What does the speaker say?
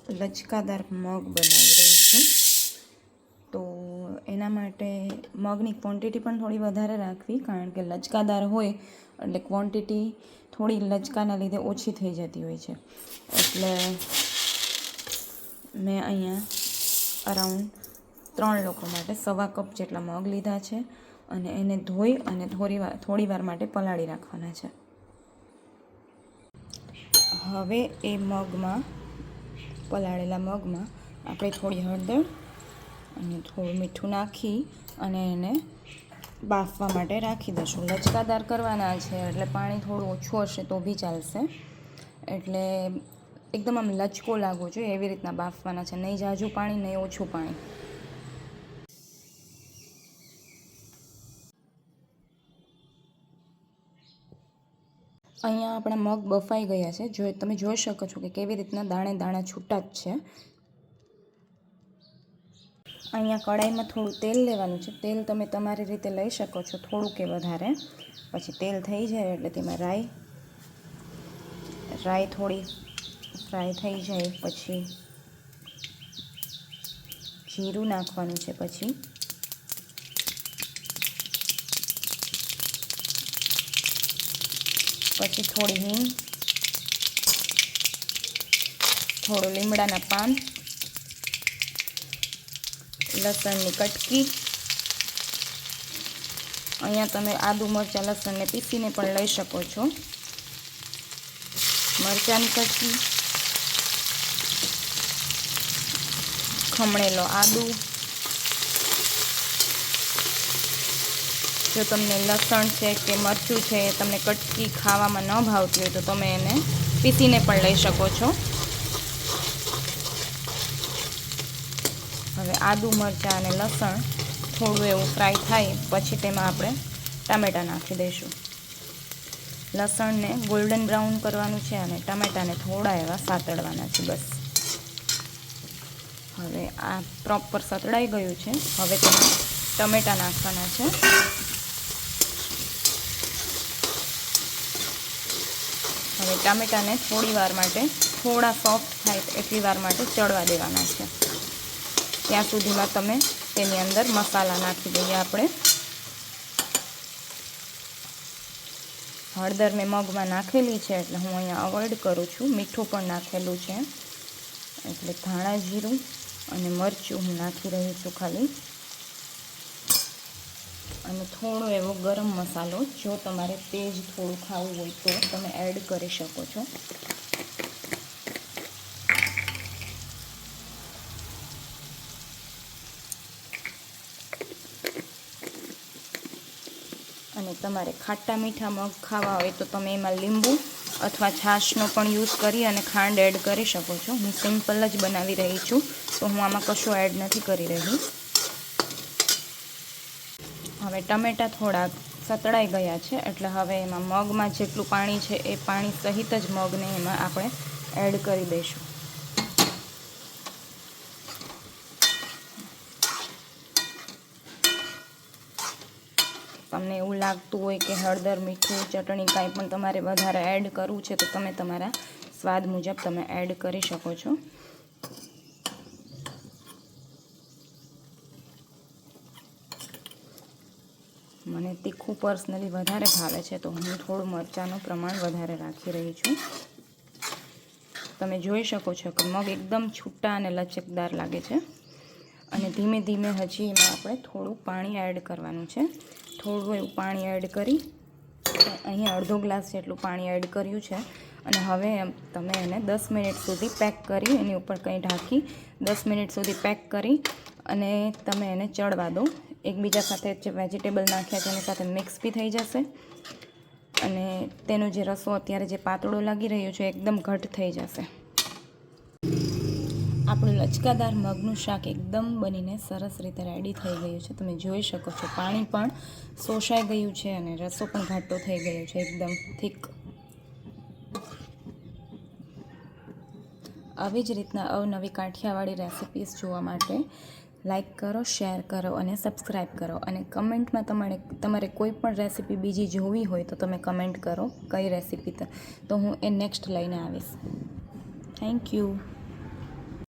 લચકાદાર મગ બનાવી રહી છું. તો એના માટે મગની ક્વોન્ટિટી પણ થોડી વધારે રાખવી, કારણ કે લચકાદાર હોય એટલે ક્વોન્ટિટી થોડી લચકાના લીધે ઓછી થઈ જતી હોય છે. એટલે મેં અહીંયા અરાઉન્ડ 3 લોકો માટે 1.25 કપ જેટલા મગ લીધા છે અને એને ધોઈ અને થોડી વાર માટે પલાળી રાખવાના છે. હવે એ મગમાં, પલાળેલા મગમાં આપણે થોડી હળદર અને થોડું મીઠું નાખી અને એને બાફવા માટે રાખી દઈશું. લચકાદાર કરવાના છે એટલે પાણી થોડું ઓછું હશે તો બી ચાલશે. એટલે એકદમ આમ લચકો લાગવો જોઈએ એવી રીતના બાફવાના છે, નહીં ઝાઝું પાણી નહીં ઓછું પાણી. અહીંયા આપણા મગ બફાઈ ગયા છે. તમે જોઈ શકો છો કે કેવી રીતના દાણે દાણા છૂટા જ છે. અહીંયા કડાઈમાં થોડું તેલ લેવાનું છે. તેલ તમે તમારી રીતે લઈ શકો છો, થોડું કે વધારે. પછી તેલ થઈ જાય એટલે તેમાં રાઈ થોડી ફ્રાય થઈ જાય પછી જીરું નાખવાનું છે. પછી થોડી હિંગ, થોડું લીમડાના પાન, લસણની કટકી. અહીંયા તમે આદુ મરચાં લસણને પીસીને પણ લઈ શકો છો. મરચાંની કટકી, ખમણેલો આદુ. જો તમને લસણ છે કે મરચું છે તમને કટકી ખાવામાં ન ભાવતી હોય તો તમે એને પીસીને પણ લઈ શકો છો. હવે આદુ મરચાં અને લસણ થોડું એવું ફ્રાય થાય પછી તેમાં આપણે ટામેટાં નાખી દઈશું. લસણને ગોલ્ડન બ્રાઉન કરવાનું છે અને ટામેટાને થોડા એવા સાતળવાના છે, બસ. હવે આ પ્રોપર સતળાઈ ગયું છે. હવે તેમાં ટમેટાં નાખવાના છે. હવે ટામેટાને થોડી વાર માટે, થોડા સોફ્ટ થાય એટલી વાર માટે ચડવા દેવાના છે. ત્યાં સુધીમાં તમે તેની અંદર મસાલા નાખી દઈએ. આપણે હળદર મેં મગમાં નાખેલી છે એટલે હું અહીંયા અવોઇડ કરું છું. મીઠું પણ નાખેલું છે એટલે ધાણા જીરું અને મરચું હું નાખી રહી છું ખાલી. અને થોડો એવો ગરમ મસાલો, જો તમારે તેજ થોડું ખાવું હોય તો તમે એડ કરી શકો છો. અને તમારે ખાટા મીઠા મગ ખાવા હોય તો તમે એમાં લીંબુ અથવા છાશનો પણ યુઝ કરી અને ખાંડ એડ કરી શકો છો. હું સિમ્પલ જ બનાવી રહી છું તો હું આમાં કશું એડ નથી કરી રહી. હવે ટમેટાં થોડાક સતળાઈ ગયા છે એટલે હવે એમાં મગમાં જેટલું પાણી છે એ પાણી સહિત જ મગને એમાં આપણે એડ કરી દઈશું. તમને એવું લાગતું હોય કે હળદર, મીઠું, ચટણી કાંઈ પણ તમારે વધારે એડ કરવું છે તો તમે તમારા સ્વાદ મુજબ તમે એડ કરી શકો છો. મને તીખું પર્સનલી વધારે ભાવે છે તો હું થોડું મરચાંનું પ્રમાણ વધારે રાખી રહી છું. તમે જોઈ શકો છો કે મગ એકદમ છૂટા અને લચકદાર લાગે છે. અને ધીમે ધીમે હજી એમાં આપણે થોડું પાણી એડ કરવાનું છે. થોડું એવું પાણી એડ કરી, અહીંયા અડધો ગ્લાસ જેટલું પાણી એડ કર્યું છે. અને હવે તમે એને 10 મિનિટ સુધી પેક કરી, એની ઉપર કંઈ ઢાંકી 10 મિનિટ સુધી પેક કરી અને તમે એને ચડવા દો. એકબીજા સાથે જે વેજીટેબલ નાખ્યા છે એની સાથે મિક્સ બી થઈ જશે અને તેનો જે રસો અત્યારે જે પાતળો લાગી રહ્યો છે એકદમ ઘટ થઈ જશે. આપણું લચકાદાર મગનું શાક એકદમ બનીને સરસ રીતે રેડી થઈ ગયું છે. તમે જોઈ શકો છો પાણી પણ શોષાઈ ગયું છે અને રસો પણ ઘાટો થઈ ગયો છે, એકદમ થીક. આવી જ રીતના અવનવી કાઠિયાવાડી રેસિપીસ જોવા માટે લાઈક કરો, શેર કરો અને સબસ્ક્રાઈબ કરો. અને કમેન્ટમાં તમારે કોઈ પણ રેસિપી બીજી જોવી હોય તો તમે કમેન્ટ કરો કઈ રેસિપી, તો હું એ નેક્સ્ટ લઈને આવીશ. Thank you.